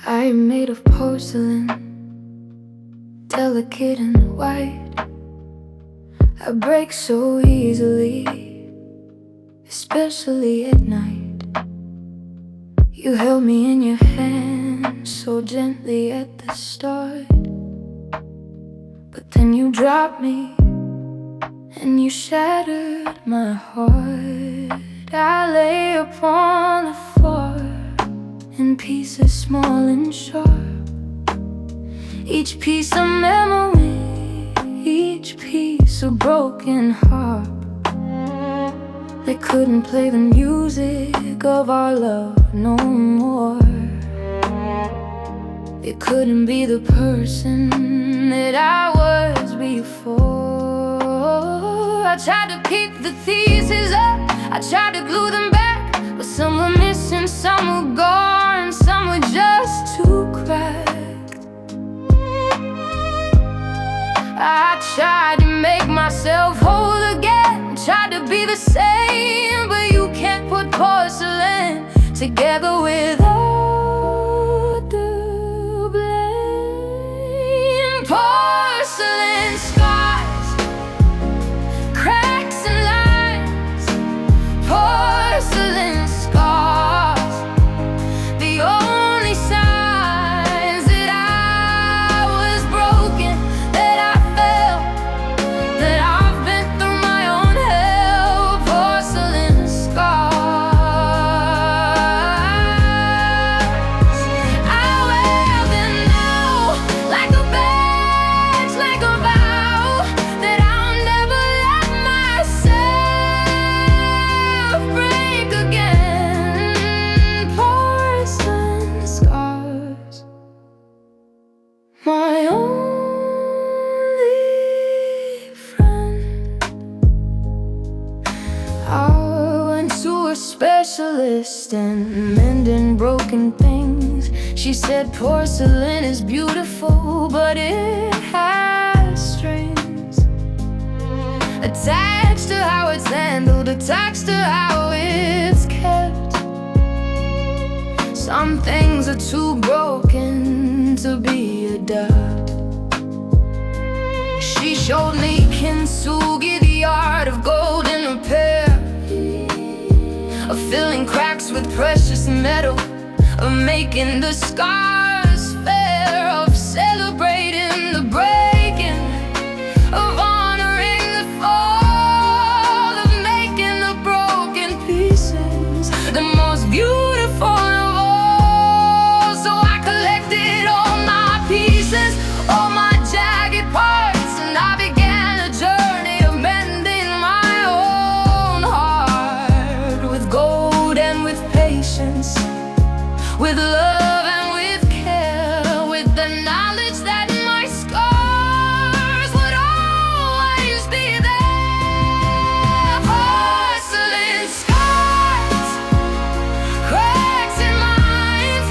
I'm made of porcelain, delicate and white. I break so easily, especially at night. You held me in your hand so gently at the start, but then you dropped me and you shattered my heart. I lay upon the floor in pieces small and sharp, each piece a memory, each piece a broken heart. They couldn't play the music of our love no more. It couldn't be the person that I was before. I tried to pick the pieces up, I tried to glue them back, but some were missing, some were gone, some were just too cracked. I tried to make myself whole again, tried to be the same, but you can't put porcelain together without the blame. Porcelain scars, cracks and lines, porcelain scars, the only signs that I was broken, that I fell, that I've been through my own hell. Porcelain scars, I wear them now like a badge, like a vow, that I'll never let myself break again. Porcelain scars, my only friend. I went to a specialist in mending broken things. She said porcelain is beautiful, but it has strings attached to how it's handled, attached to how it's kept. Some things are too broken to be a dub. She showed me kintsugi, the art of golden repair, of filling cracks with precious metal, of making the scars fair, of celebrating the breaking, of honoring the fall, of making the broken pieces the most beautiful of all. So I collected all my pieces, all my jagged parts, and I began a journey of mending my own heart, with gold and with patience, with love and with care, with the knowledge that my scars would always be there. Porcelain scars, cracks in lines,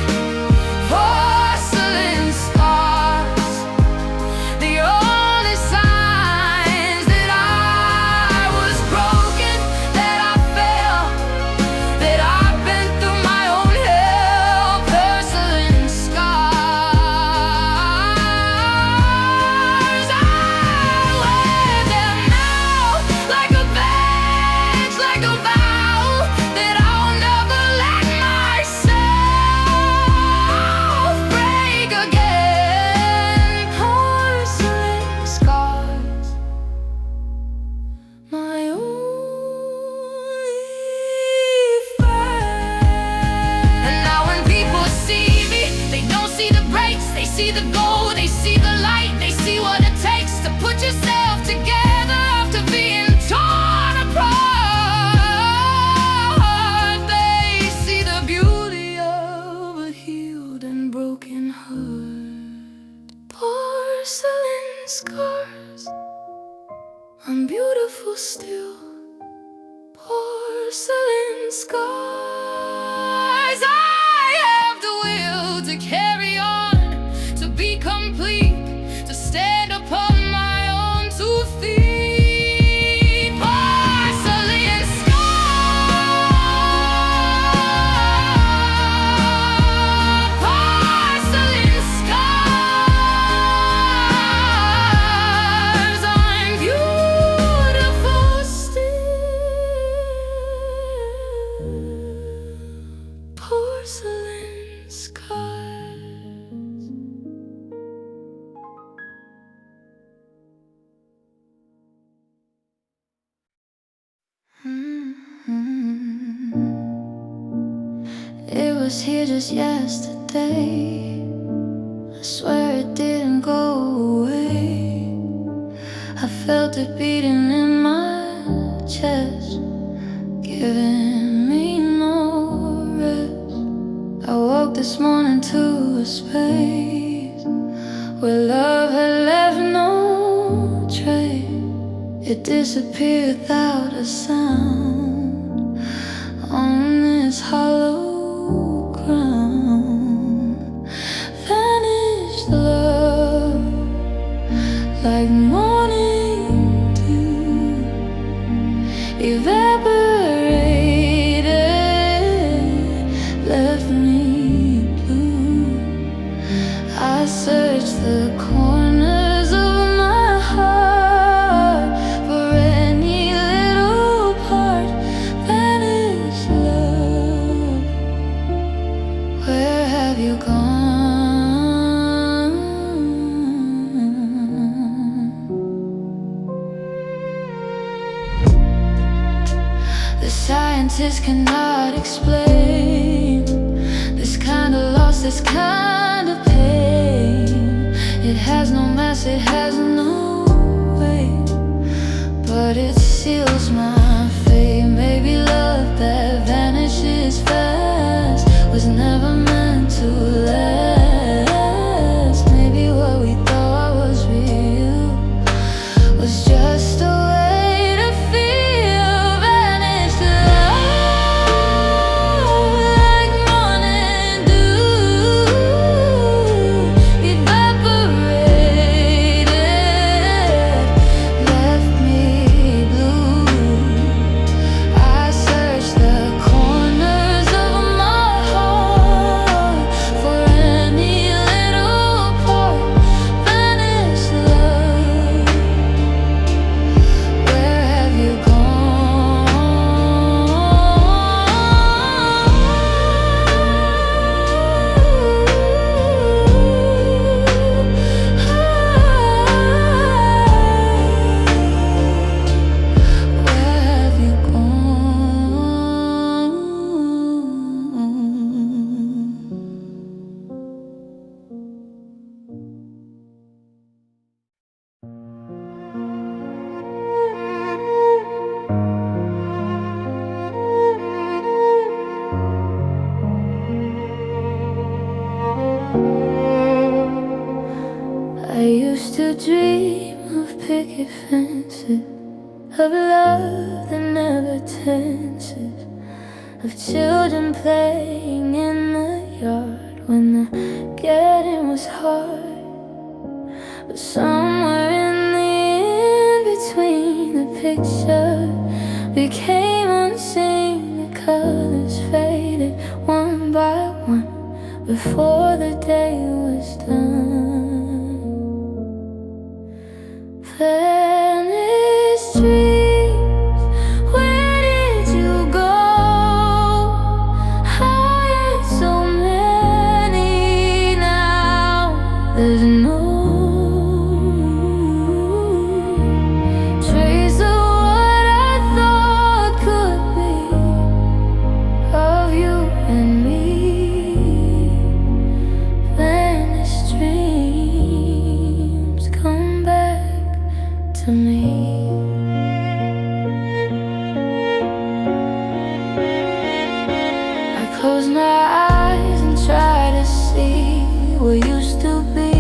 porcelain scars, the only signs that I was broken, that I fell, that I've been through my own hell. Porcelain scars, I wear them now like a badge, like a vow, that I'll never let myself break again. Porcelain scars, my only friend. And now when people see me, they don't see the breaks, they see the gold, they see the light, they see what it takes to put yourself together after being torn apart. They see the beauty of a healed and broken heart. Porcelain scars, I'm beautiful still. Porcelain scars, I have the will to carry on, to be complete, was here just yesterday. I swear it didn't go away. I felt it beating in my chest, giving me no rest. I woke this morning to a space where love had left no trace. It disappeared without a sound on this hollow ground. Vanished love like morning dew, evaporated, left me blue. I searched the corners of my heart for any little part. Vanished love, where have you gone? The scientists cannot explain this kind of loss, this kind of pain. It has no mass, it has no weight, but it seals my fate. Maybe love that vanishes fast was never meant to last. Maybe what we thought was real was just a way to feel. Vanished love like morning dew, evaporated, left me blue. I searched the corners of my heart for any little part. Vanished love, where have you I used to dream of picket fences, of love that never tenses, of children playing in the yard when the getting was hard. But somewhere in the in-between, the picture became unseen. The colors faded one by one before the day was done. Vanished dreams, where did you go? Hiding so many now. There's no trace of what I thought could be, of you and me. Vanished dreams, come back to me. I close my eyes and try to see what used to be,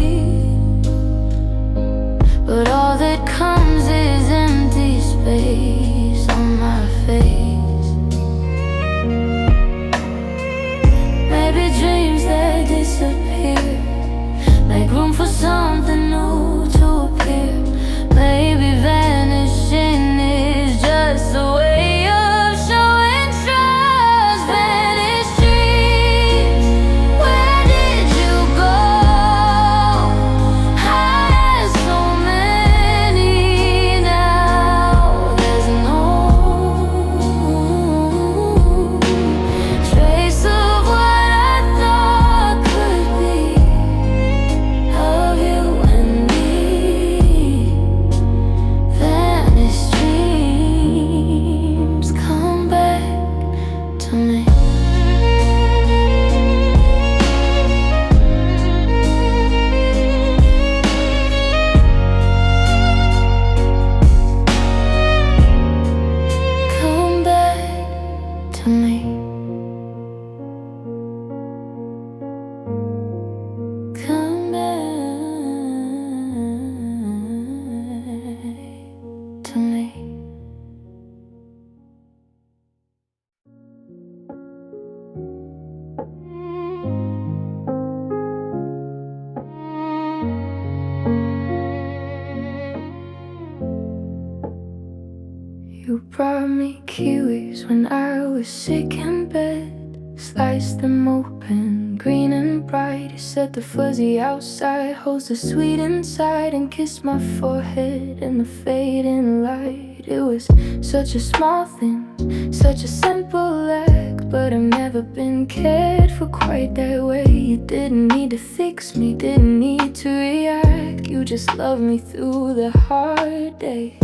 brought me kiwis when I was sick in bed. Sliced them open, green and bright. He said the fuzzy outside holds the sweet inside, and kissed my forehead in the fading light. It was such a small thing, such a simple act, but I've never been cared for quite that way. You didn't need to fix me, didn't need to react. You just loved me through the hard day.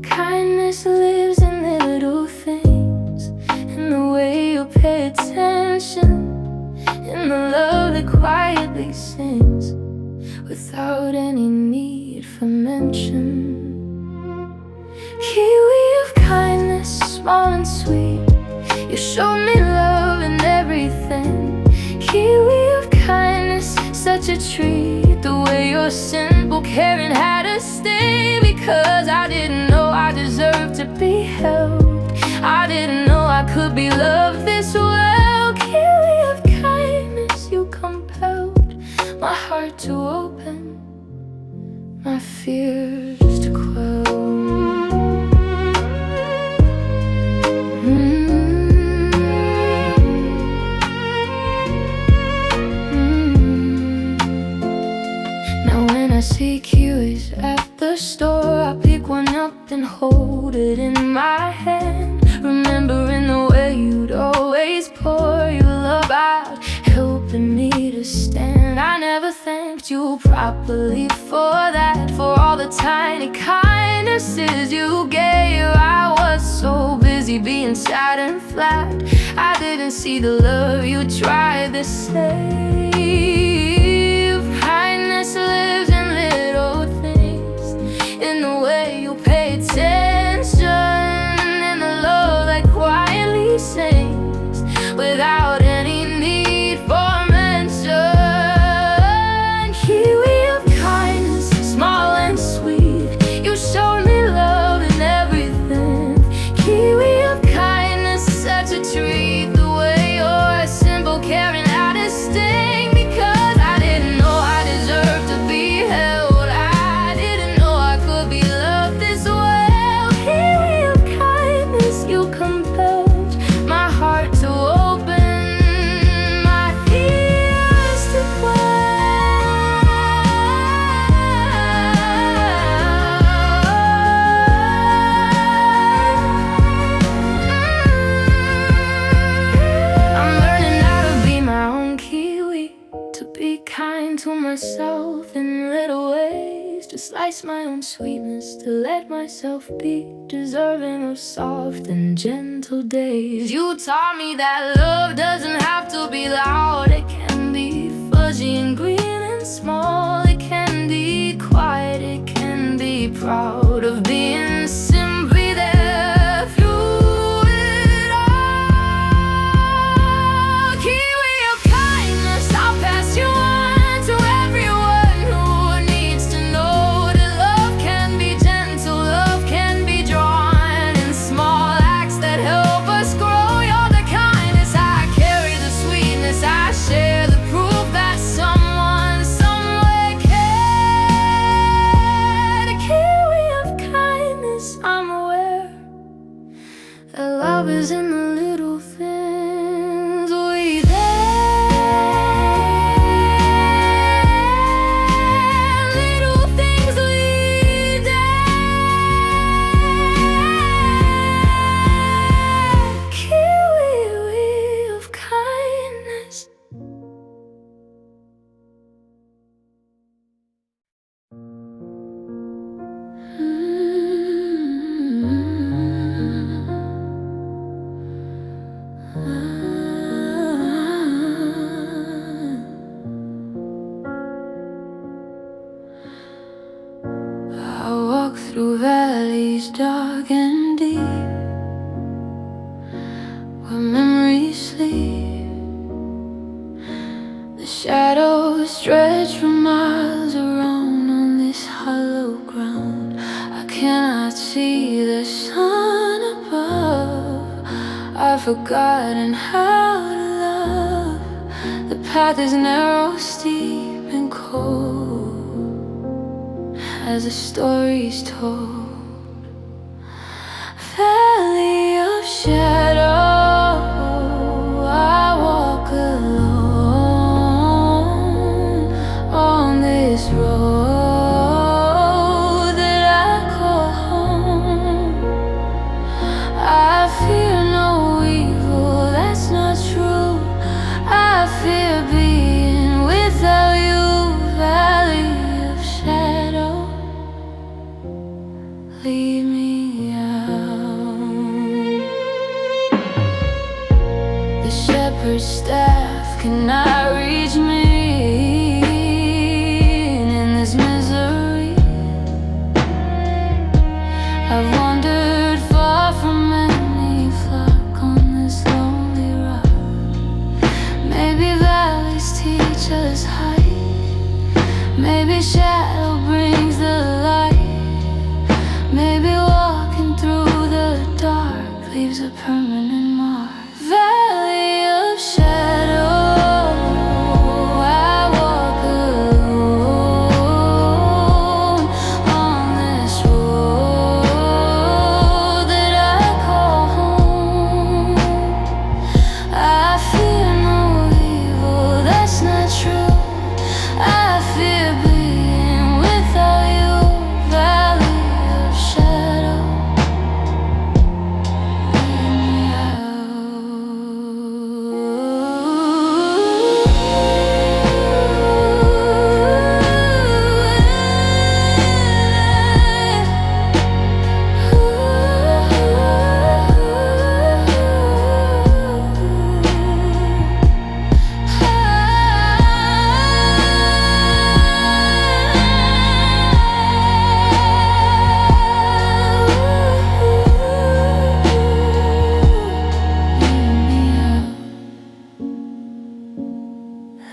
Kindness lives in the little things, in the way you pay attention, in the love that quietly sings without any need for mention. Kiwi of kindness, small and sweet, you showed me love in everything. Kiwi of kindness, such a treat. The way your simple caring had to stay, because I didn't know I deserved to be held. I didn't know I could be loved this well. Kiwi of kindness, you compelled my heart to open, my fears to quell. Now when I see kiwis at the store, I pick one up and hold it in my hand, remembering the way you'd always pour your love out, helping me to stand. I never thanked you properly for that, for all the tiny kindnesses you gave. I was so busy being sad and flat, I didn't see the love you tried to save. Kindness lives in little things, in the way you pay attention, in the love that quietly sings without any need for mention. Kiwi of kindness, small and sweet, you showed me love in everything. Kiwi of kindness, such a treat. The way your simple caring had a sting, because I didn't know I deserved to be held. I didn't know I could be loved this well. Kiwi of kindness, you compelled my heart to open, my fears to I'm learning how to be my own kiwi, to be kind to myself in little ways, to slice my own sweetness, to let myself be deserving of soft and gentle days. You taught me that love doesn't have to be loud. It can be fuzzy and green and small. It can be quiet, it can be proud of being simply there through it all. Kiwi of kindness, I'll pass you on to everyone who needs to know that love can be gentle, love can be drawn in small acts that help us grow. You're the kindness, I carry the sweetness, I share the proof that someone somewhere cared. A kiwi of kindness, I'm aware that love is in the little things we dare, little things we dare. Kiwi of kindness. I walk through valleys dark and deep, where memories sleep. The shadows stretch for miles around on this hollow ground. I cannot see the sun above. I've forgotten how to love. The path is narrow, steep and cold, as the story's told. Maybe shadow brings the light. Maybe walking through the dark leaves a permanent mark. Valley of shadow, I walk alone on this road that I call home. I fear no evil, that's not true. I fear being without you. Valley of shadow,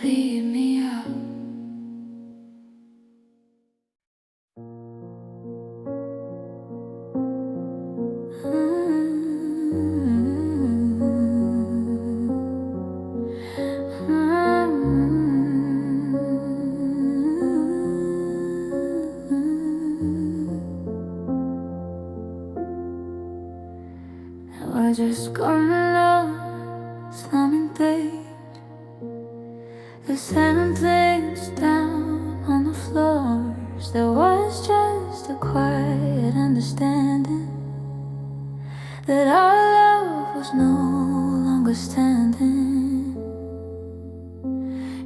lead me out. We're just gonna love, slumming things, we're setting things down on the floors. There was just a quiet understanding that our love was no longer standing.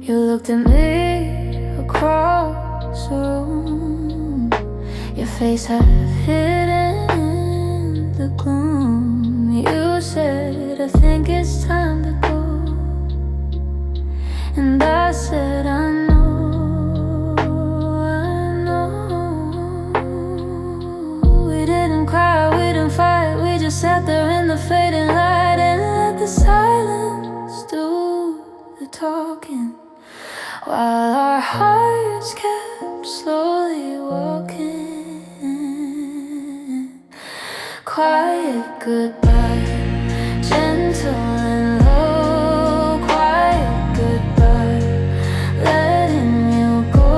You looked at me across the room, your face half hidden in the gloom. You said, I think it's time to go. And I said, I know, I know. We didn't cry, we didn't fight, we just sat there in the fading light and let the silence do the talking, while our hearts kept slowly walking. Quiet goodbye, gentle and low. Quiet goodbye, letting you go.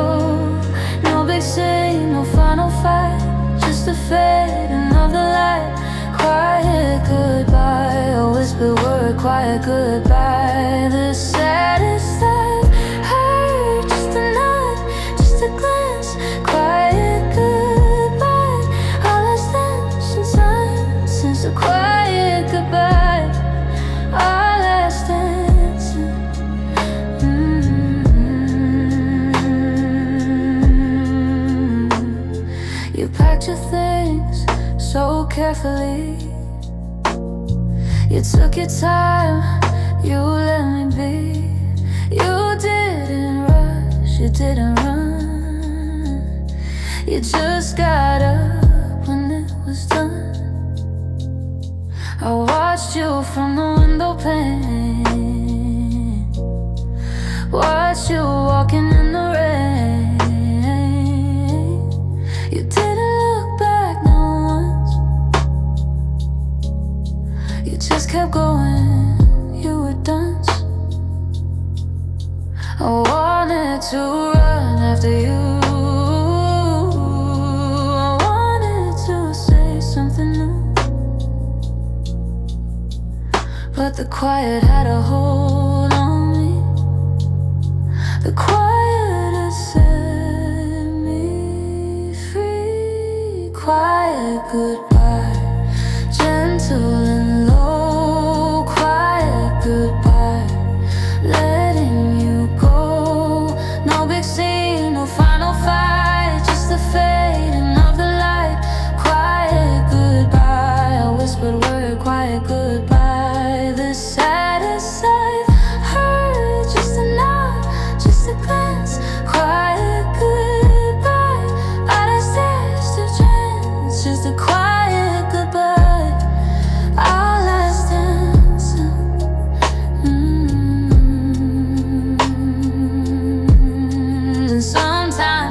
No big scene, no final fight, just the fading of the light. Quiet goodbye, a whispered word. Quiet goodbye, the saddest I've heard. Just a nod, just a glance. Quiet goodbye, all our steps in time since the quiet goodbye, our last dancing. You packed your things so carefully. You took your time, you let me be. You didn't rush, you didn't run. You just got up when it was done. I watched you from the window pane, watched you walking in the rain. You didn't look back not once, you just kept going, you were done. I wanted to run after you, I wanted to say something new, but the quiet had a hold on me. The quiet had set me free. Quiet goodbye, gentle and low. Quiet goodbye, letting you go. No big scene, no final fight, just the fading of the light. Quiet goodbye, a whispered word. Quiet goodbye, the saddest I've heard. Just a nod, just a glance. Quiet goodbye, out of steps to chance. Just a quiet goodbye, our last dance. And sometimes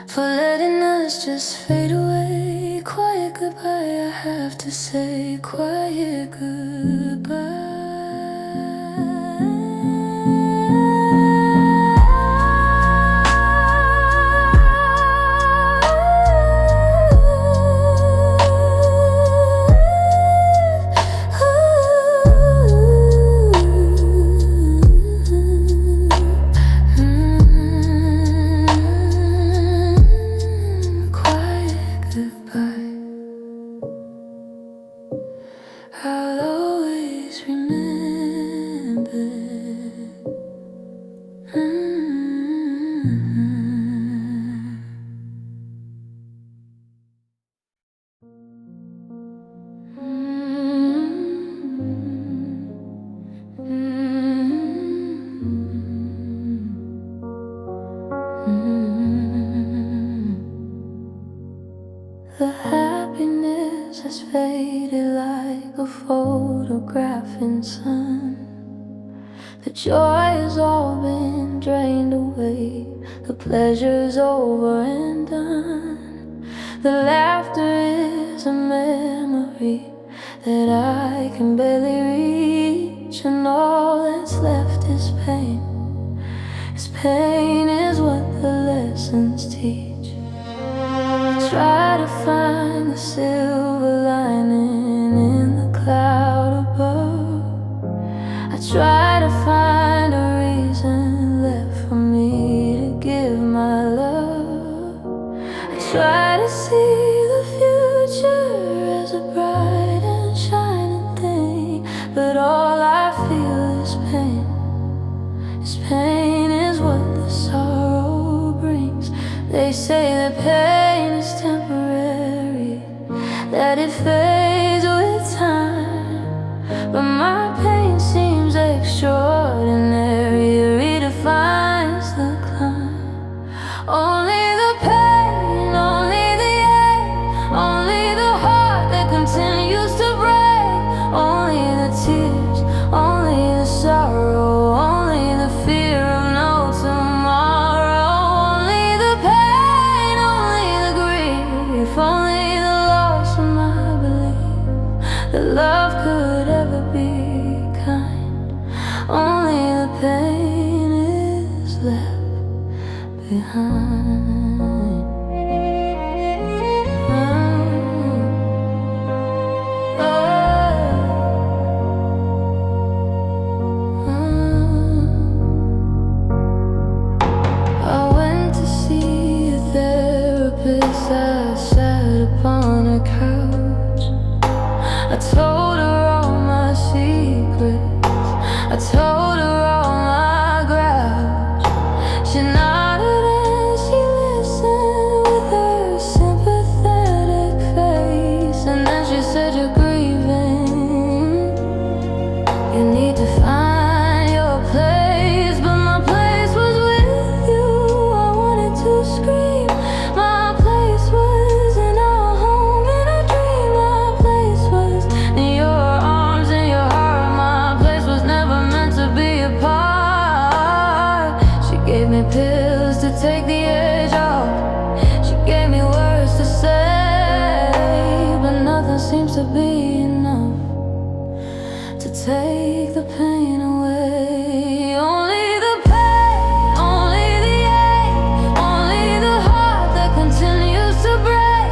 for letting us just fade away. Quiet goodbye, I have to say, quiet goodbye. I'll always remember. The happiness has faded like a photograph in sun. The joy has all been drained away. The pleasure's over and done. The laughter is a memory that I can barely reach, and all that's left is pain. This pain is what the lessons teach. Try to find the silver lining in the cloud above. I try to find a reason left for me to give my love. I try to see the future as a bright and shining thing, but all I feel is pain. This pain is what the sorrow brings. They say that pain is temporary, that it fades with time, but my pain seems extraordinary. It redefines the climb. Only the pain, only the ache, only the heart that continues to break, only the tears, only the sorrow, only the fear of no tomorrow, only the pain, only the grief, only the loss of my belief that love could ever be kind. Only the pain is left behind. I went to see a therapist. I sat upon a couch. I told her all my secrets. I told her all my grouch. She nodded and she listened with her sympathetic face, and then she said, "You're grieving. You need to find your place." But my place was with you. I wanted to scream. My place was in our home, in a dream. My place was in your arms, in your heart. My place was never meant to be apart. She gave me pills to take the edge off. She gave me words to say, but nothing seems to be enough to take the pain away. Only the pain, only the ache, only the heart that continues to break,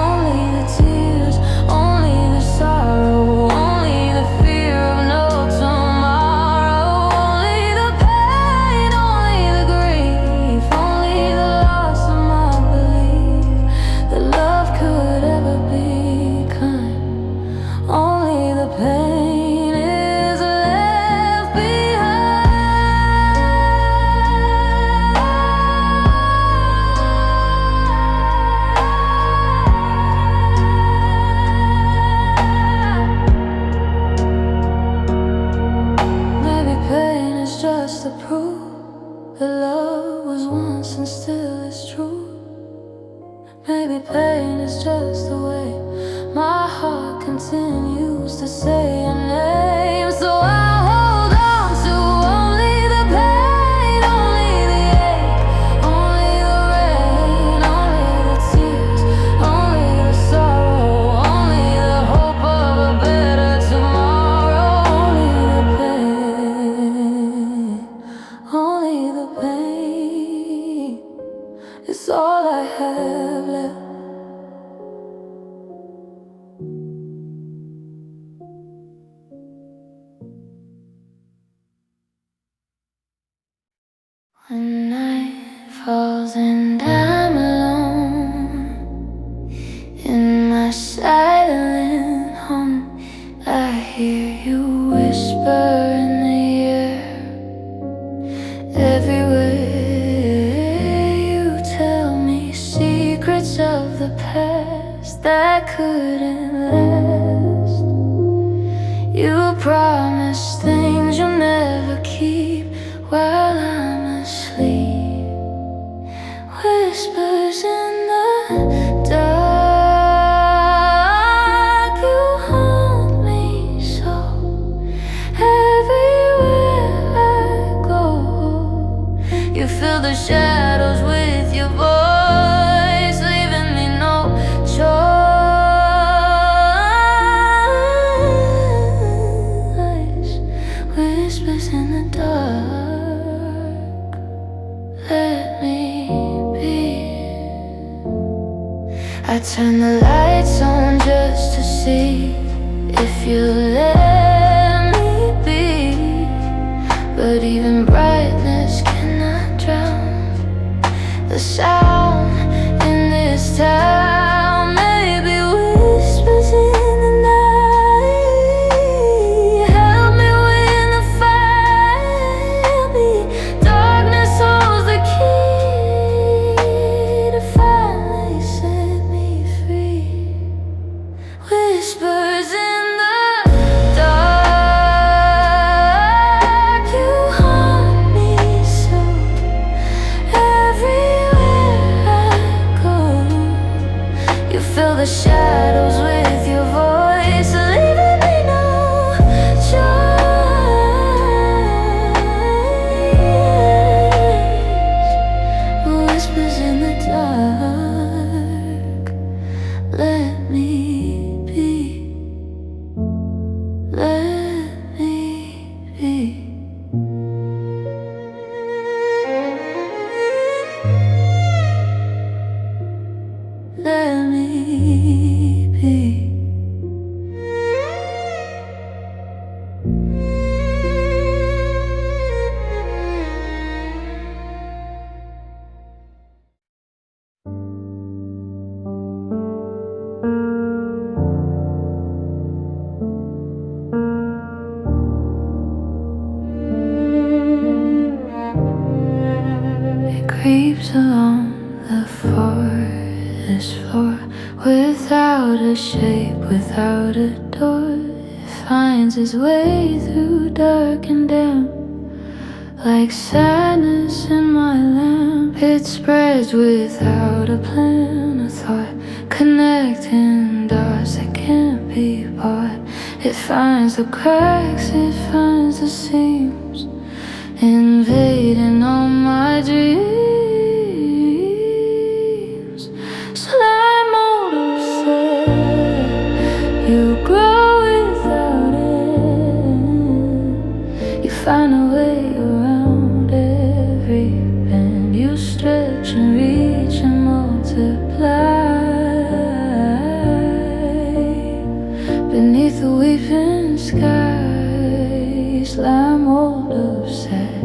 only the tears, only the sorrow, only the fear of no tomorrow, only the pain, only the grief, only the loss of my belief that love could ever be kind. Only the pain is left behind. Maybe pain is just the proof that love was once and still is true. Maybe pain is just the way my heart continues to say your name. So I hold on to only the pain, only the ache, only the rain, all I have left. When night falls and I'm alone in my silent home, I hear you whisper in the air. Everywhere you tell me secrets of the past that couldn't last. You promise things you'll never keep while I'm asleep. Whispers in the dark, you haunt me so. Everywhere I go, you fill the shadows with your voice, leaving me no choice. Whispers in the dark, let me be. I turn the lights on just to see if you let me be. But even brightness cannot drown the sound in this town. Maybe whispers in the night help me win the fight. Be darkness holds the key to finally set me free. Whispers in the dark, you haunt me so. Everywhere I go, you fill the shadows with your voice, leaving me no choice. Whispers in the dark, let me be. Let me be. Let me be. It creeps along the forest floor without a shape, without a door. It finds its way through dark and damp, like sadness in my lamp. It spreads without a plan, a thought, connecting dots that can't be bought. It finds the cracks, it finds the seams, invading all my dreams. Slime mold upset, you grow without end. You find a way around every bend. You stretch and reach and multiply beneath the weeping sky. Slime mold upset,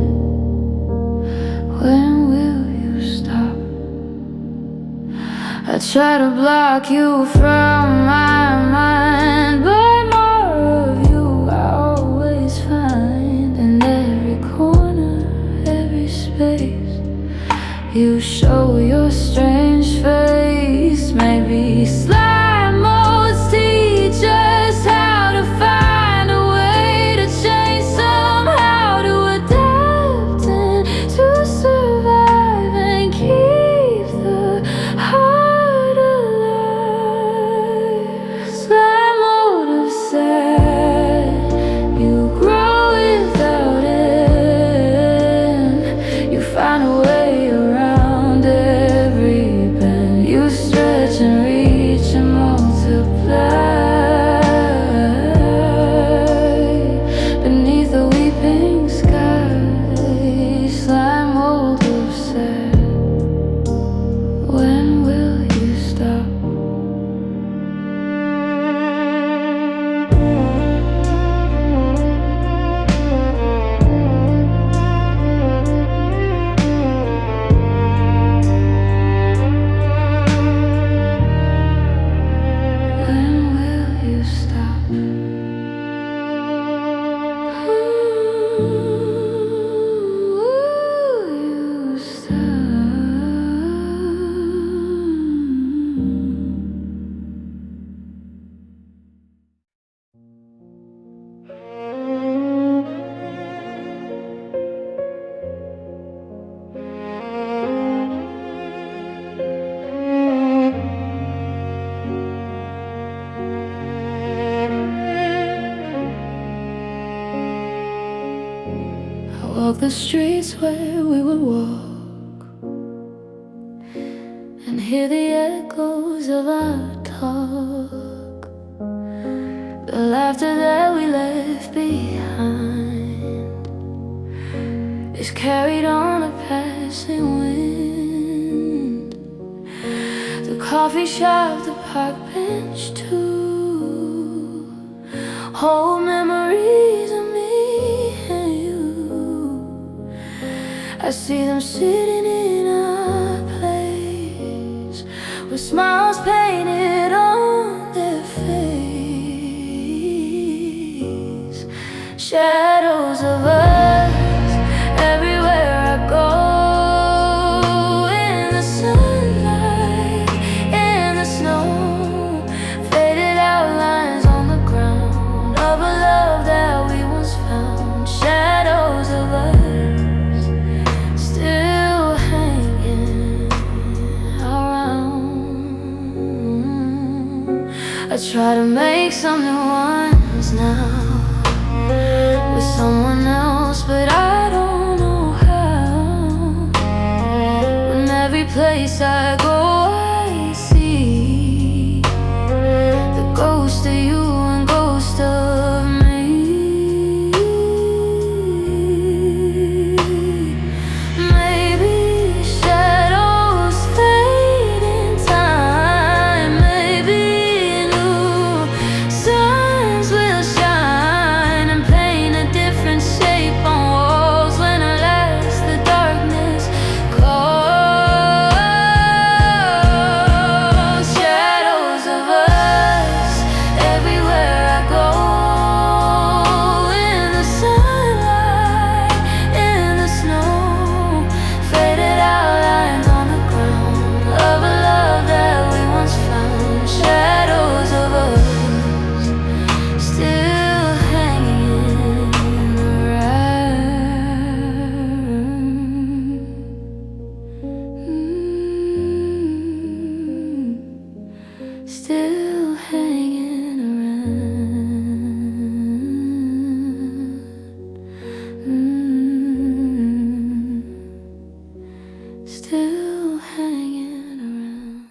when will you stop? I try to block you from my mind, but more of you I always find. In every corner, every space, you show your strange face. Maybe slime molds teach us how to find a way to change somehow, to adapt and to survive and keep the heart alive. Slime mold of Walk the streets where we would walk and hear the echoes of our talk. The laughter that we left behind is carried on a passing wind. The coffee shop, the park bench too, hold memories of me and you. I see them sitting in a place with smiles painted on their face. Shadows of us everywhere I go, in the sunlight, in the snow, faded outlines on the ground of a love that we once found. Shadows of us still hanging around. I try to make some new ones now with someone else, but I don't know how. When every place I go I see the ghost of you and ghost of me. Maybe shadows fade in time, maybe new suns will shine and paint a different shape on walls when at last the darkness calls. Shadows of us everywhere I go, in the sunlight, in the snow, faded outlines on the ground of a love that we once found. Shadows of us still hanging around. Still hanging around. Still hanging around.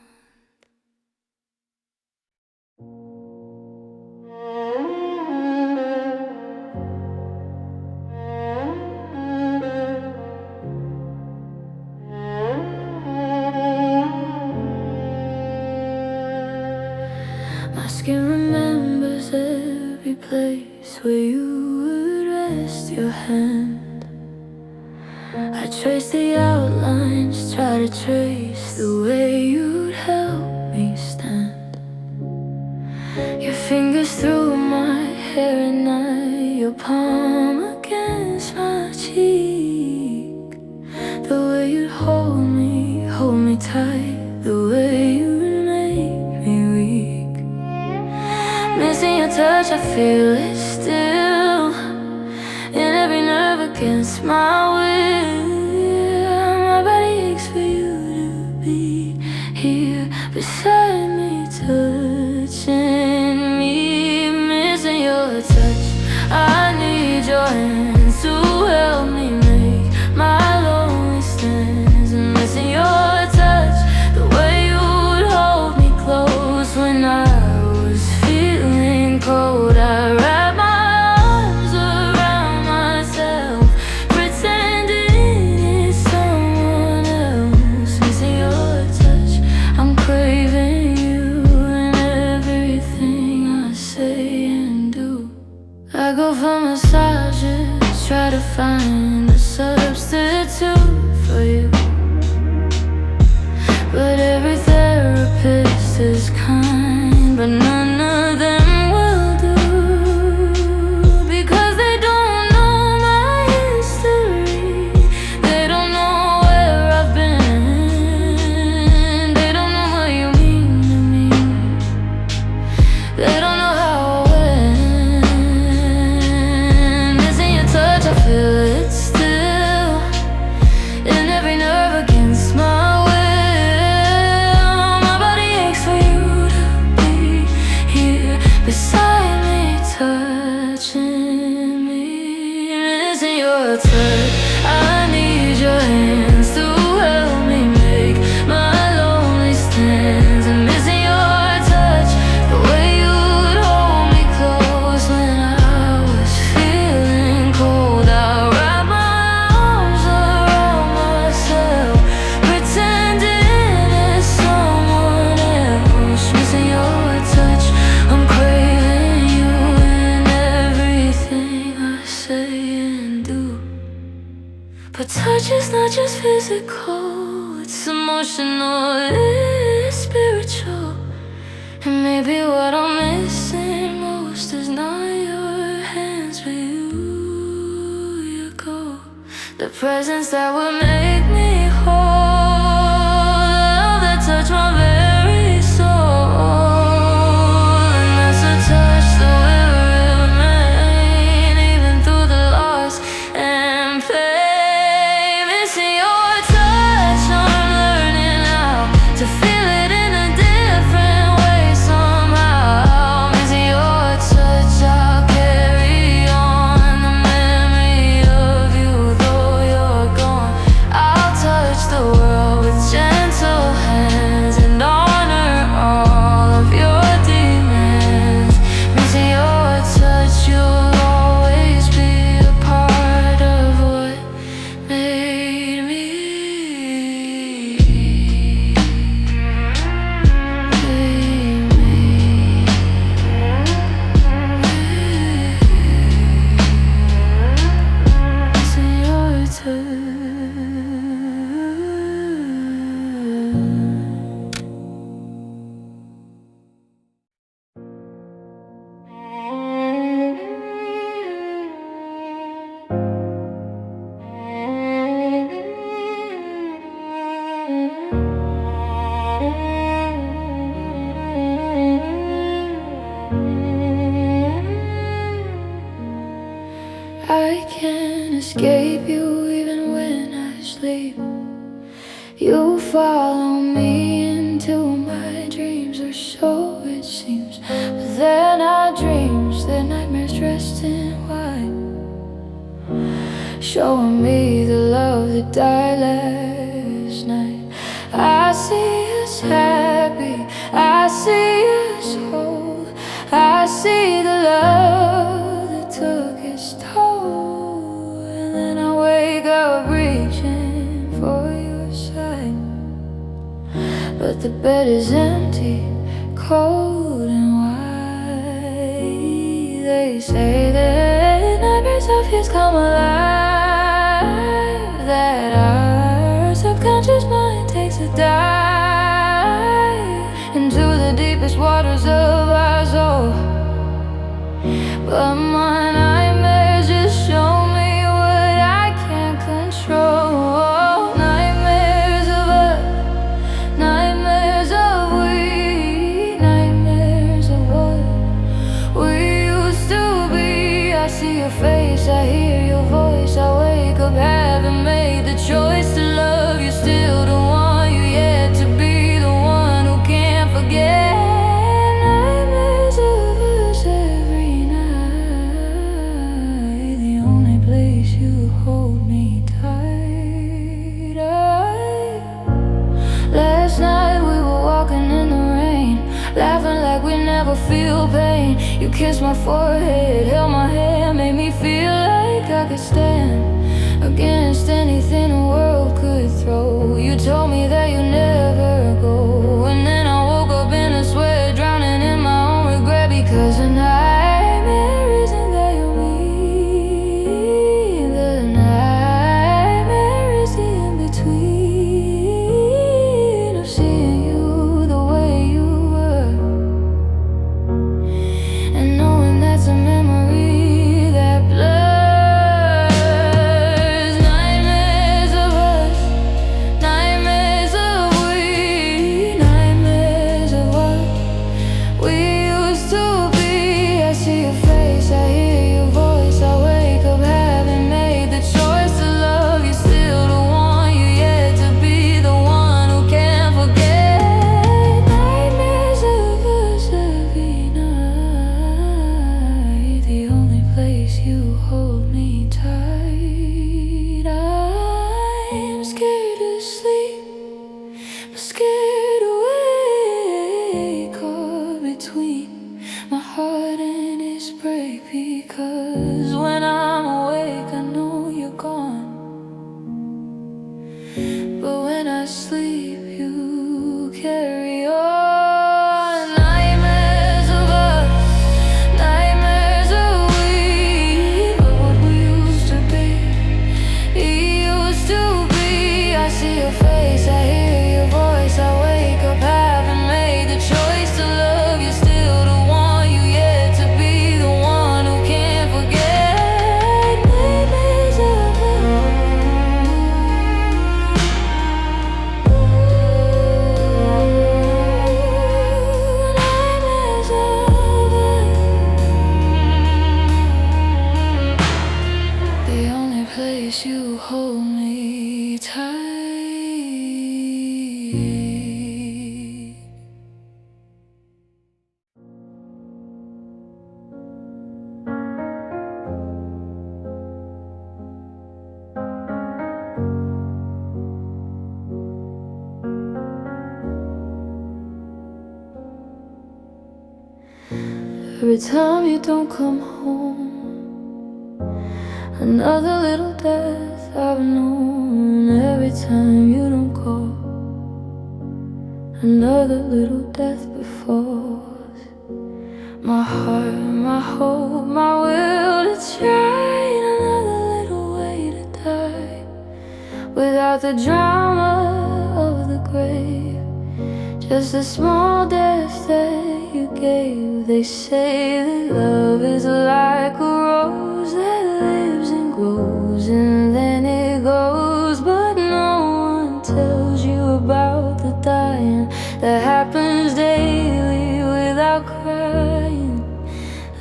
My skin remembers every place where you would rest your hand. I trace the outlines, try to trace the way you'd help me stand. Your fingers through my hair at night, your palm against my cheek. The way you'd hold me tight, the way you'd make me weak. Missing your touch, I feel it still in every nerve against my will. My body aches for you to be here beside me, touching me. Missing your touch, I need your hands to help me make my lonely stands. And missing your touch, the way you would hold me close when I was feeling cold. I wrap my arms around myself, pretending it's someone else. Missing your touch, I'm craving you and everything I say and do. I go for massages, try to find a substitute for you, but every therapist is kind, but none of them will do, because they don't know my history. They don't know where I've been. They don't know what you mean to me. They don't know how I went. Missing your touch, I feel it still in every nerve against my will. My body aches for you to be is spiritual. And maybe what I'm missing most is not your hands, but you go. The presence that would make me whole, the love that touched my very soul. And that's a touch that will remain even through the loss and pain. Missing your touch, I'm learning how to feel it in a different way somehow. Missing your touch, I'll carry on the memory of you, though you're gone. I'll touch the world with gentle hands and honor all of your demons. Missing your touch, you'll always be a part of what made me. Missing your touch. I can't escape you even when I sleep. You follow me into my dreams, or so it seems. But they're not dreams, they're nightmares dressed in white, showing me the love that died last night. I see us happy, I see us whole, I see the love that took its toll. And then I wake up reaching for your side, but the bed is empty, cold and white. They say that nightmares of yours come alive, that our subconscious mind takes a dive into the deepest waters of our soul. But my nightmares just show me what I can't control. Nightmares of us, nightmares of we, nightmares of what we used to be. I see your face, I hear your voice, I wake up having made the choice to love you still, the one you yet to be, the one who can't forget. Nightmares of us every night, the only place you hold me tight. Last night we were walking in the rain, laughing like we never feel pain. You kissed my forehead, held my hand, made me feel like I could stand against anything the world could throw. You told me that you never go, and then I woke up in a sweat, drowning in my own regret. Because a nightmare isn't that you mean, the nightmare is the in-between of seeing you the way you were, and knowing that's a memory that blurs. Nightmares of us, nightmares of we, nightmares Every time you don't come home, another little death I've known. Every time you don't call, another little death befalls. My heart, my hope, my will to try, another little way to die, without the drama of the grave. Just a small death that you gave. They say that love is like a rose that lives and grows and then it goes, but no one tells you about the dying that happens daily without crying.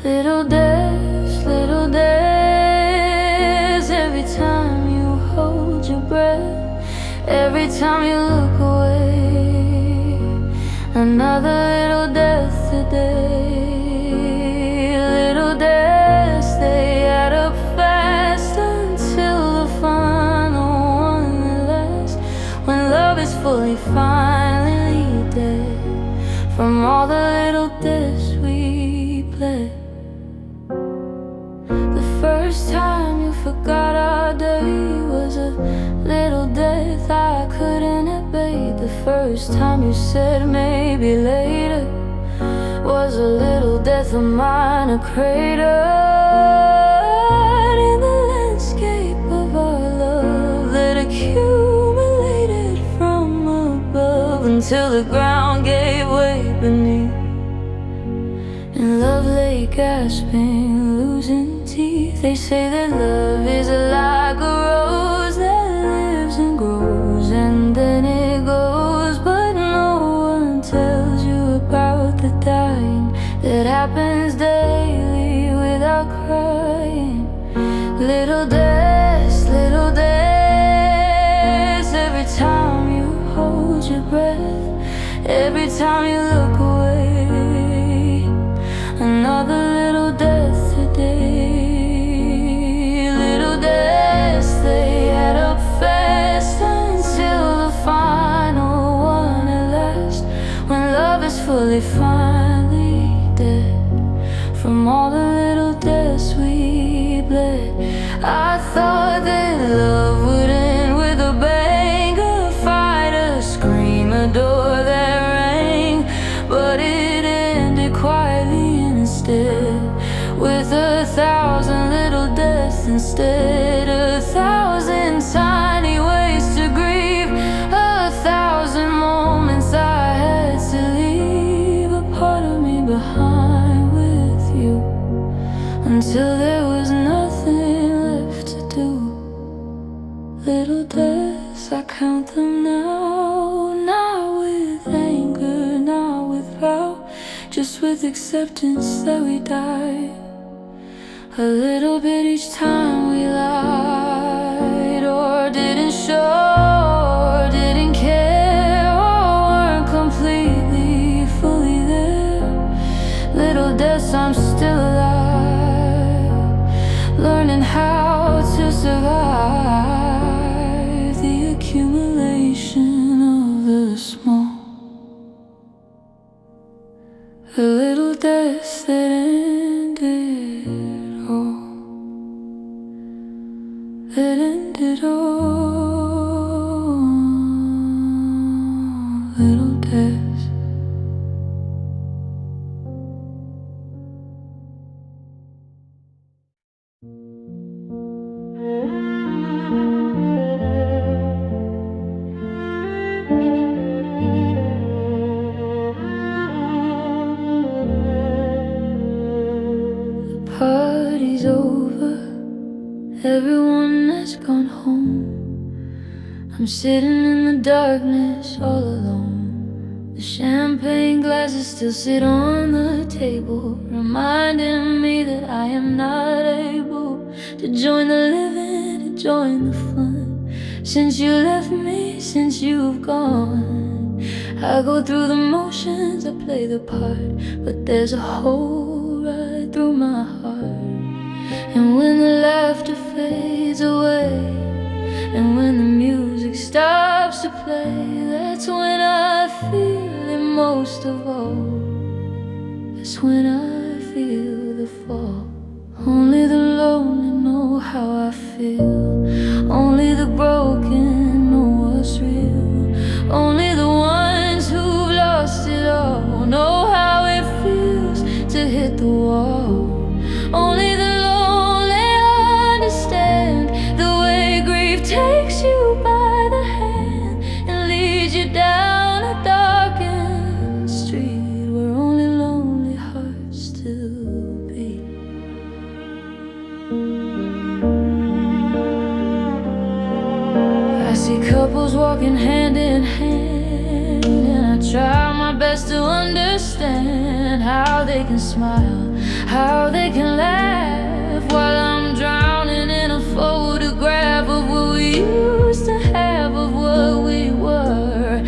Little deaths, every time you hold your breath, every time you look away. Another little death today. Little deaths, they add up fast until the final one that lasts, when love is fully, finally dead from all the little deaths we bled. The first time you forgot our day was a little death I couldn't abate. The first time you said maybe later was a little death of mine, a crater in the landscape of our love that accumulated from above until the ground gave way beneath, and love lay gasping, losing teeth. They say that love is like a rose that lives and grows and then it goes, but no one tells you about the dying that happens daily without crying. Little deaths, every time you hold your breath, every time you look away. Another little death today. Little deaths, they add up fast until the final one at last, when love is fully, finally dead from all the little deaths we bled. I thought that love would end with a bang, a fight, a scream, a door that rang, but it ended quietly instead, with 1,000 little deaths instead. 1,000 tiny ways to grieve, 1,000 moments I had to leave a part of me behind with you, until there was nothing left to do. Little deaths, I count them now, not with anger, not with vow, just with acceptance that we die. A little bit each time we lied, or didn't show, or didn't care, or weren't completely, fully there. Little deaths, I'm still alive, learning how to survive the accumulation of the small. A little deaths that ended all, that ended all. Little deaths. Party's over, everyone has gone home. I'm sitting in the darkness all alone. The champagne glasses still sit on the table, reminding me that I am not able to join the living, to join the fun. Since you left me, since you've gone, I go through the motions, I play the part, but there's a hole right through my heart. And when the laughter fades away, and when the music stops to play, that's when I feel it most of all. That's when I feel how I feel. Only the broken know what's real. Only the ones who've lost it all know how it feels to hit the wall. Only the lonely understand the way grief takes you by the hand and leads you down a darkened street where only lonely hearts still beat. I see couples walking hand in hand, and I try my best to understand how they can smile, how they can laugh, while I'm drowning in a photograph of what we used to have, of what we were,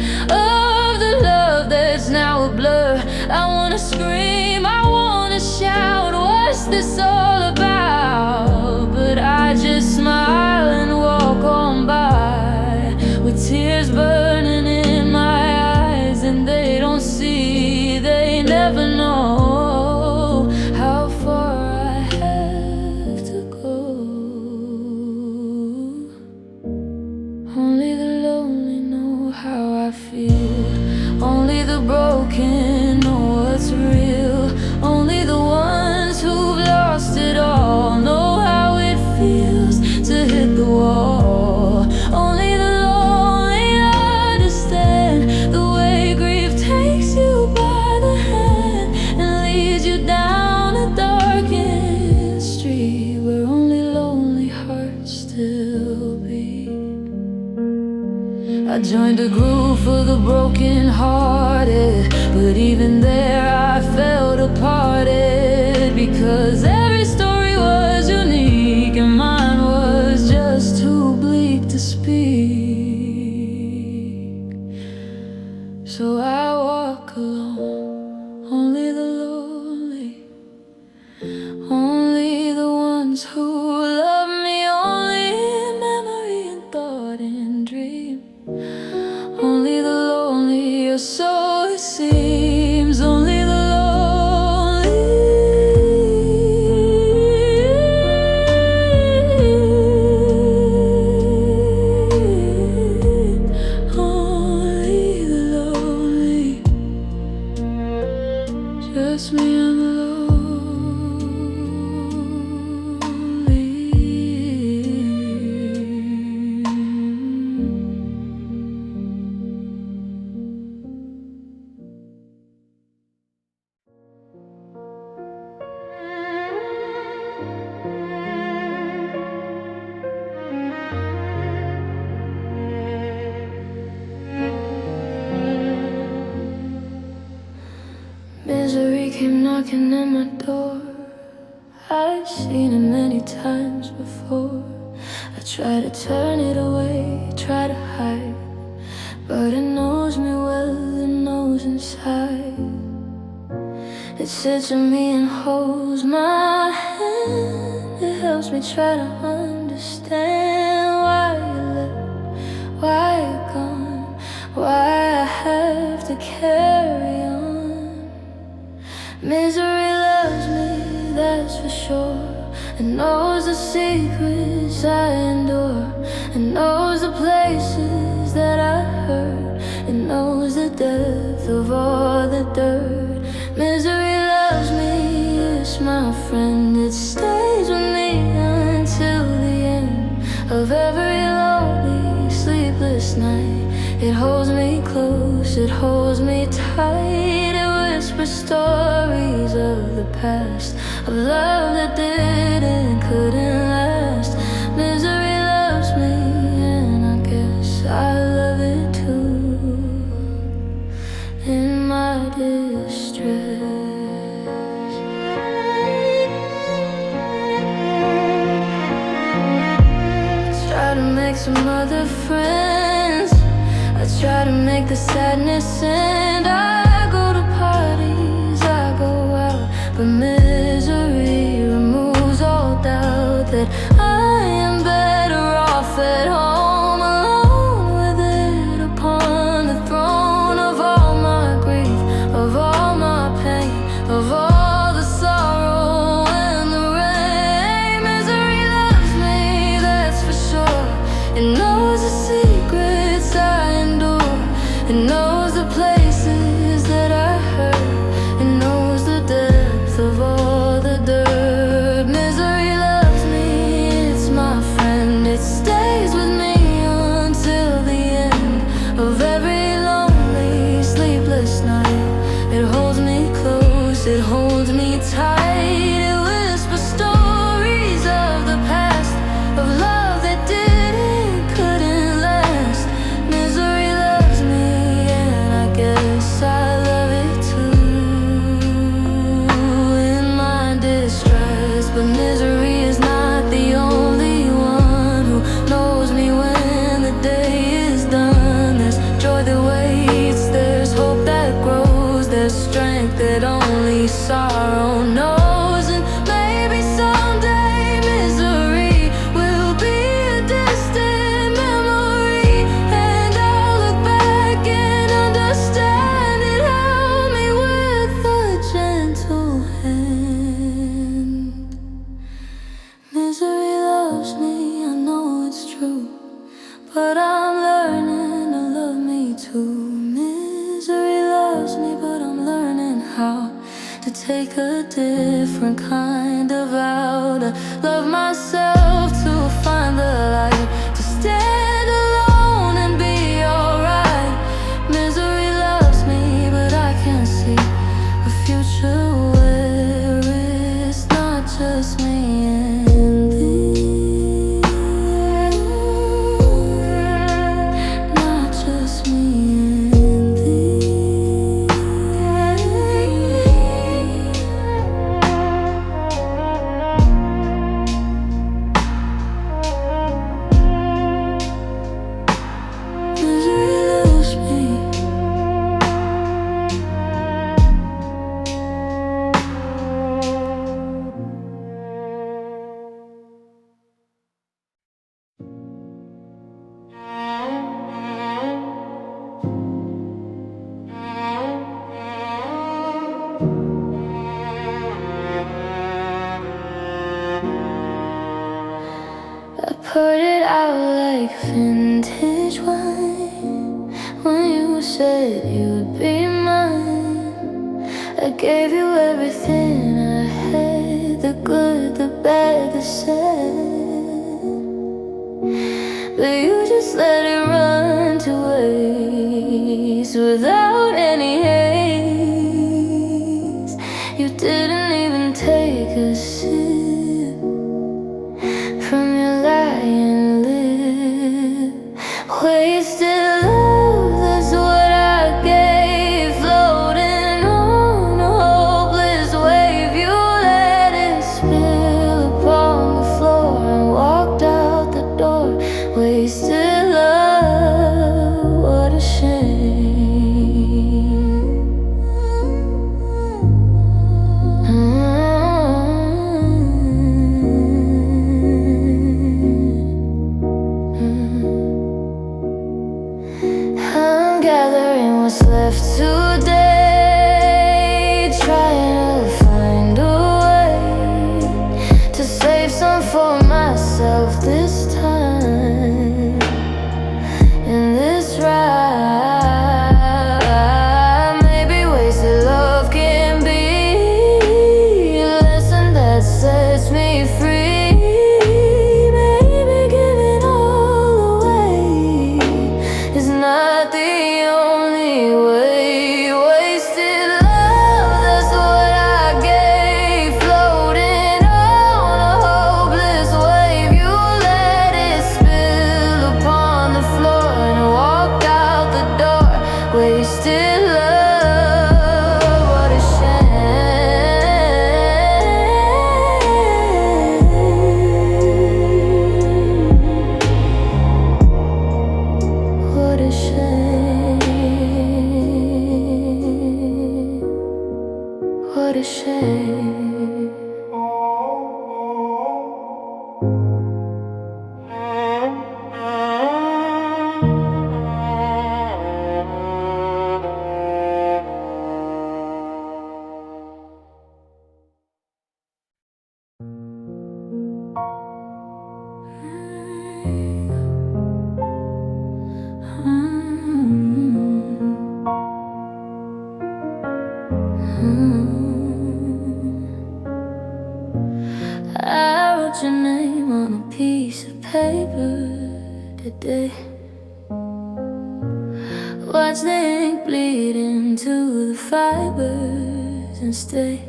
of the love that's now a blur. I wanna scream, I wanna shout, what's this all about? But I just smile and walk on by, with tears burning in my eyes, and they don't see, they never know how far I have to go. Only the lonely know how I feel. Only the broken know what's real. Only the ones who've lost it all know how it feels to hit the wall. Only the lonely understand the way grief takes you by the hand and leads you down a darkened street where only lonely hearts still beat. I joined a group for the broken-hearted, but even there I felt aparted, because every story was unique and mine was just too bleak to speak. So I walk alone, only the lonely, only the ones who love me, only in memory and thought and dream. Only the lonely, or so it seems. Only the lonely, only the lonely, just me and the lonely. Misery came knocking at my door. I've seen it many times before. I try to turn it away, try to hide, but it knows me well, it knows inside. It sits on me and holds my hand. It helps me try to understand why you left, why you're gone, why I have to carry on. Misery loves me, that's for sure. It knows the secrets I endure. It knows the places that I hurt. It knows the depth of all the dirt. Misery loves me, it's my friend. It stays with me until the end of every lonely, sleepless night. It holds me close, it holds me tight. It whispers stories of the past, of love that didn't, couldn't last. Misery loves me, and I guess I love it too. In my distress, I try to make some other friends. I try to make the sadness end. I go to parties, I go out, but misery removes all doubt that I am better off at home, alone with it upon the throne of all my grief, of all my pain, of all the sorrow and the rain. Misery loves me, a strength that only sorrow knows. And maybe someday misery will be a distant memory, and I'll look back and understand it held me with a gentle hand. Misery loves me, I know it's true, but I'm learning to love me too. Misery loves me, but I'm learning how to take a different kind of vow, to love myself, to find the light, to stand alone and be alright. Misery loves me, but I can't see a future where it's not just me and thee. Not just me and thee. Misery loves me. I poured it out like vintage wine when you said you'd be mine. I gave you everything I had, the good, the bad, the sad, but you just let it run to waste without any haste. You didn't even take a sip from your lying lip. Wasted love, that's what I gave, floating on a hopeless wave. You let it spill upon the floor and walked out the door. Wasted love, what a I'm gathering what's left today, trying to find a way to save some for myself this time. In this ride, maybe wasted love can be a lesson that sets me free. Maybe giving all away is not the only way. Wasted love, that's what I gave, floating on a hopeless wave. You let it spill upon the floor and walked out the door. Wasted love, what a shame. What a shame. What a shame. I wrote your name on a piece of paper today. Watch the ink bleed into the fibers and stay.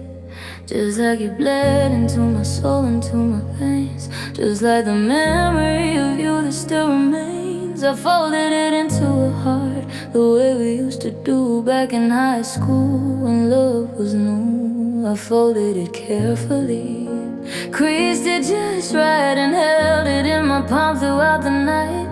Just like it bled into my soul, into my veins. Just like the memory of you that still remains. I folded it into a heart, the way we used to do back in high school when love was new. I folded it carefully, creased it just right, and held it in my palm throughout the night.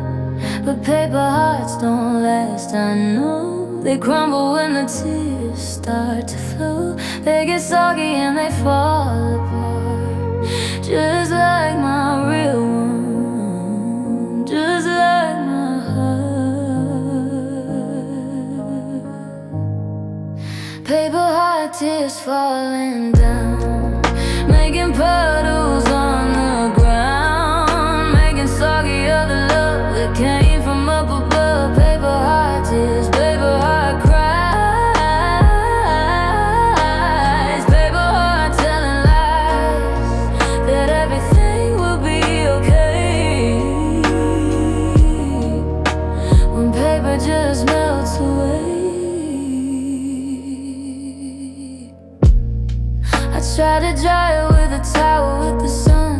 But paper hearts don't last, I know. They crumble when the tears start to flow. They get soggy and they fall apart, just like my real one, just like my heart. Paper heart tears falling down, making puddles on the ground, making soggy of the love that came from up above. Paper heart tears, paper heart cries, paper heart telling lies that everything will be okay when paper just melts away. I tried to dry it with a towel with the sun,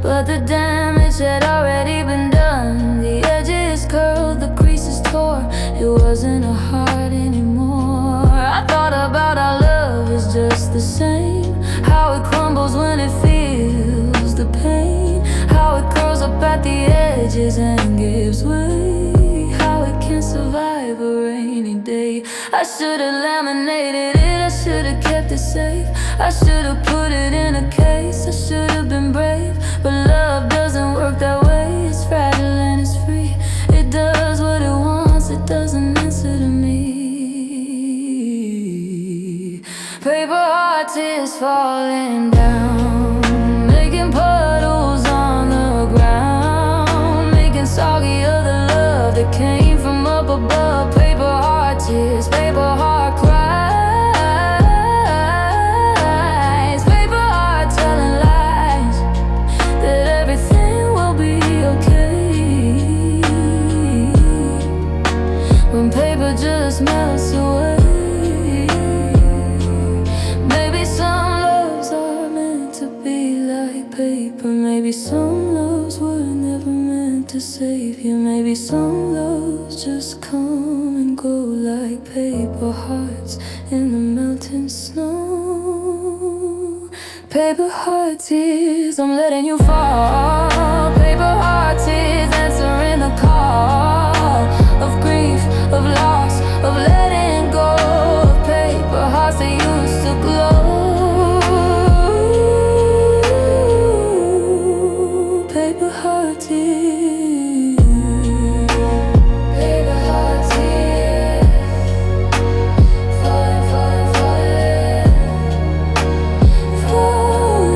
but the damage had already been done. The edges curled, the creases tore. It wasn't a heart anymore. I thought about how love is just the same, how it crumbles when it feels the pain, how it curls up at the edges and gives way, how it can survive a rainy day. I should've laminated it, I should've kept it safe, I should've put it in a case, I should've been brave. But love doesn't work that way, it's fragile and it's free. It does what it wants, it doesn't answer to me. Paper heart tears falling down, making puddles on the ground, making soggy of the love that came from up above. Paper heart tears, paper heart cries, paper heart telling lies that everything will be okay when paper just melts away. Maybe some loves are meant to be like paper, maybe some loves were never meant to save you, maybe some loves just come and go like paper hearts in the melting snow. Paper heart tears, I'm letting you fall. Paper heart tears, answering the call of grief, of loss, of letting go of paper hearts that used to glow. Paper heart tears, paper heart tears, falling, falling, falling,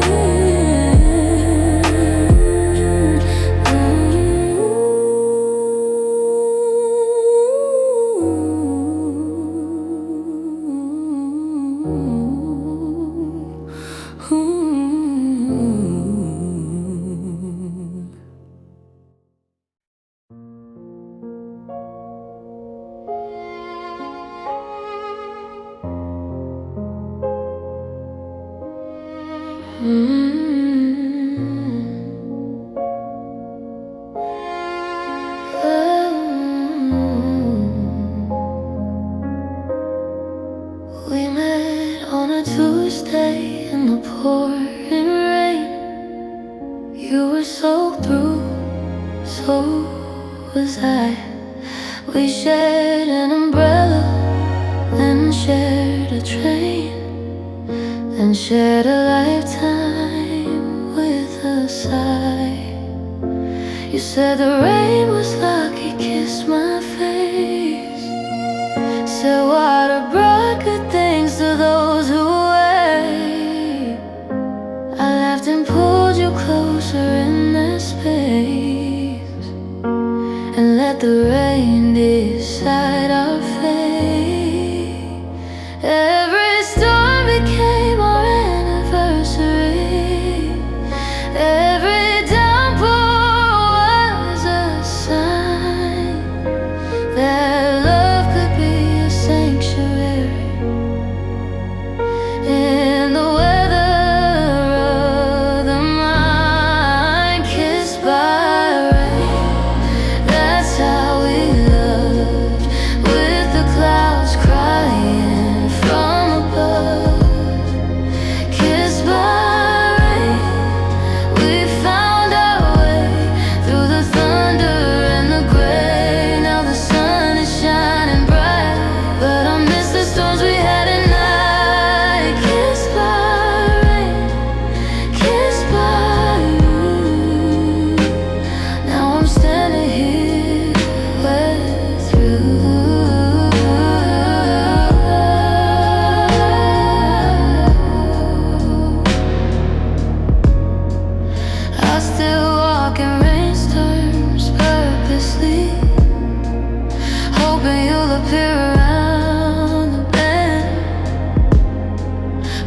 We met on a Tuesday in the pouring rain. You were soaked through, so was I. We shared an umbrella, then shared a train, then shared a lifetime with a sigh. You said the rain was lucky, kissed my face, said water brought good things to those who wait. I laughed and pulled you closer in that space, and let the rain decide our fate. Every storm became our anniversary, every downpour was a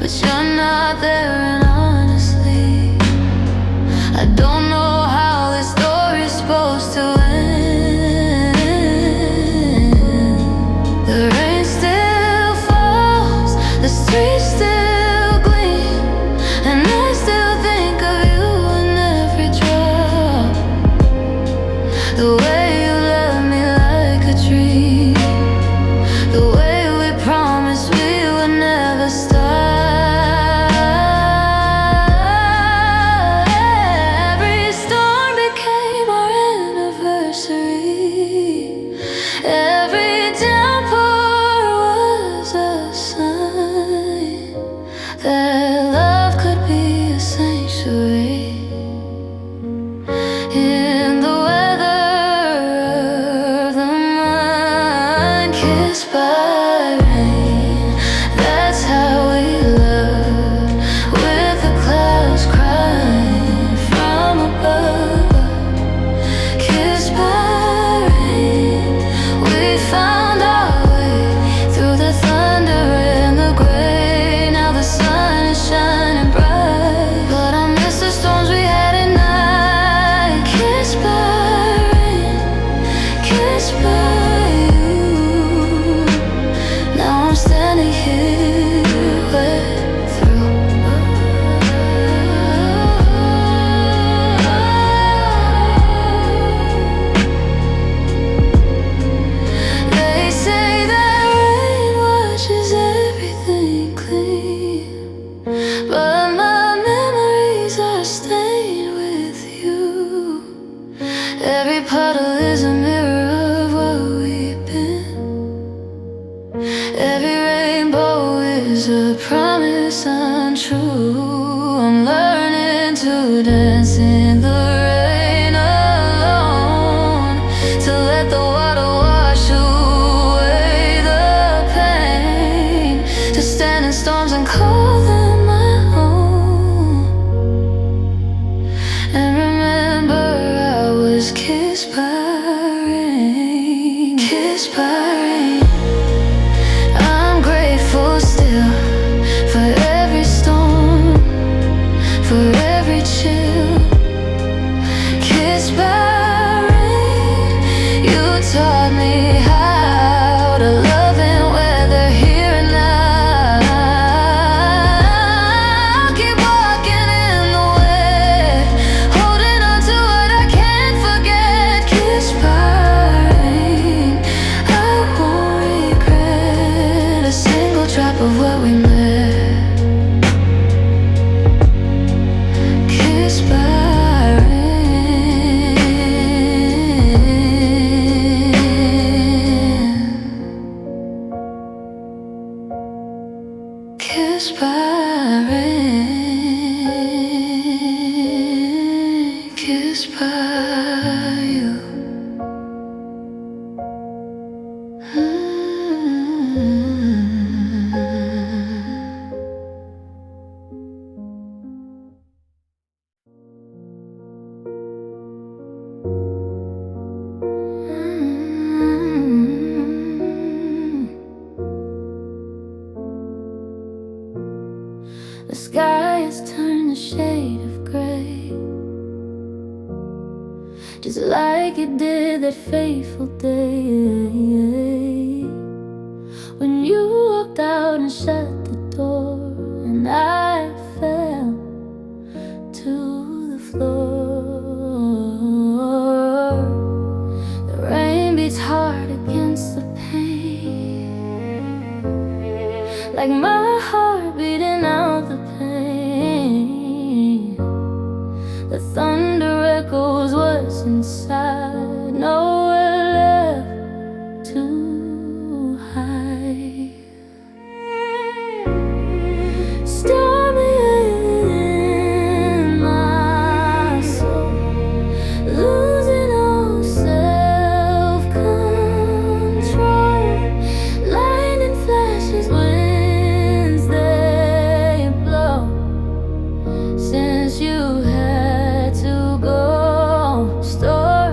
but you're not there. And honestly, I don't know how this story's supposed to end. The rain still falls, the streets still gleam, and I still think of you in every drop. The way you love me like a dream, the way we promised we would never stop. Every storm became our anniversary. Every downpour was a sign that love could be a sanctuary. In the weather of the mind, kissed by rain, that's how we love. With the clouds crying from above, kissed by rain, we found our way through the thunder and the gray. Now the sun is shining bright, but I miss the storms we had at night. Kissed by rain, kissed by you. Now I'm standing here wet through. They say that rain washes everything clean, but my memories are stained with you. Every puddle is a mirror of what we've been. Every rainbow is a promise untrue. I'm learning to dance in the rain alone, to let the water wash away the pain, to stand in storms and call them my own. And remember, I was kissed by rain, kissed by rain. I'm grateful still for every storm, for every chill. Kissed by rain, you taught me how to love in weather here and now. I'll keep walking in the wet, holding on to what I can't forget. Kissed by rain, I won't regret a single drop of what we met. Kissed by rain, kissed by rain, kissed by you. The sky has turned a shade of gray, just like it did that fateful day when you walked out and shut the door, and I fell to the floor. The rain beats hard against the pain, like my heart beating out the pain. The thunder echoes what's inside, nowhere left to hide. Stormy in my soul, losing all self-control. Lightning flashes, winds they blow. Since you had to go, story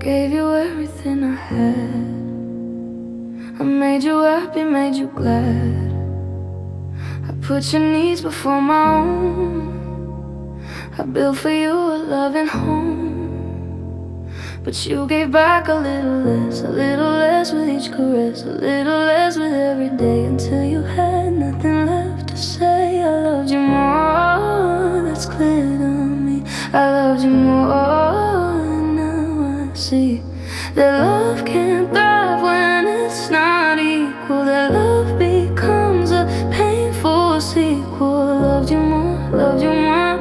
gave you everything I had. I made you happy, made you glad. I put your needs before my own. I built for you a loving home. But you gave back a little less with each caress, a little less with every day, until you had nothing left to say. I loved you more, that's clear to me. I loved you more, and now I see that love can't thrive when it's not equal. That love becomes a painful sequel. Loved you more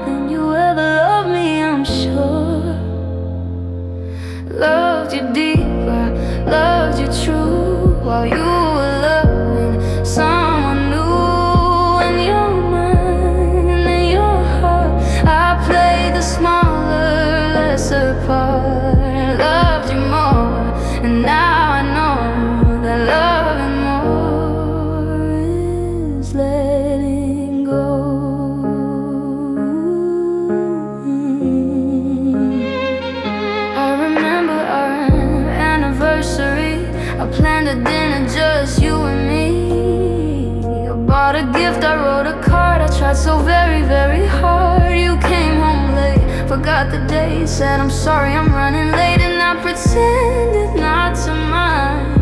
than you ever loved me, I'm sure. Loved you deeper, loved you true, while you were loving someone new. In your mind, in your heart, I played the smaller, lesser part. Loved you more, and now I know that loving more is letting go. I remember our anniversary. I planned a dinner, just you and me. I bought a gift, I wrote a card. I tried so very, very hard. You came home late, forgot the date, said I'm sorry, I'm running late, and I pretended not to mind.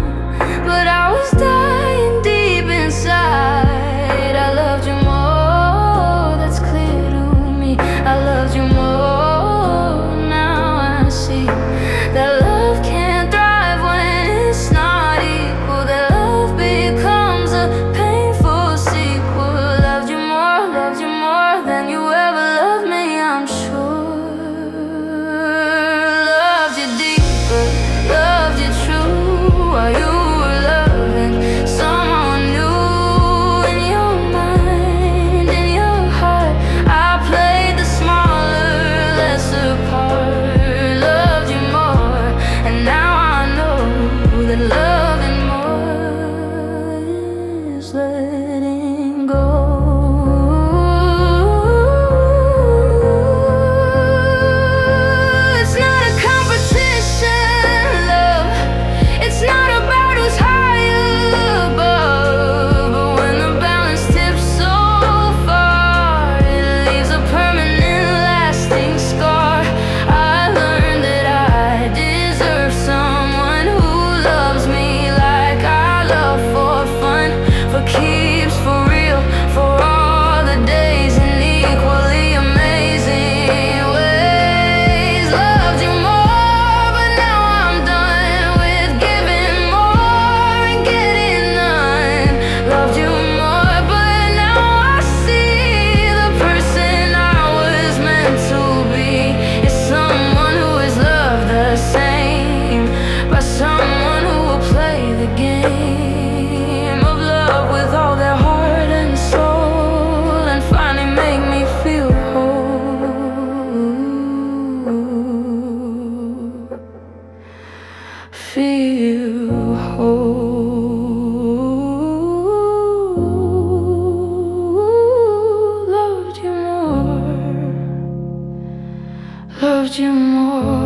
But I was dying deep inside. I loved you more, that's clear to me. I loved you more, now I see that love can't thrive when it's not equal. That love becomes a painful sequel. Loved you more than you ever loved me, I'm sure. Loved you deeper, loved you true, while you were loving someone new. In your mind, in your heart, I played the smaller, lesser part. Loved you more, and now I know that loving more is letting go. It's not a competition, love. It's not about who's higher above. But when the balance tips so far, it leaves a permanent, lasting scar. I learned that I deserve someone who loves me like I love, for fun, for keeps, for real, for all the days in equally amazing ways. Loved you more, but now I'm done with giving more and getting none. Loved you more, but now I see the person I was meant to be is someone who is loved the same by someone who will play the game of love with all their heart and soul, and finally make me feel whole. Feel whole. Loved you more, loved you more.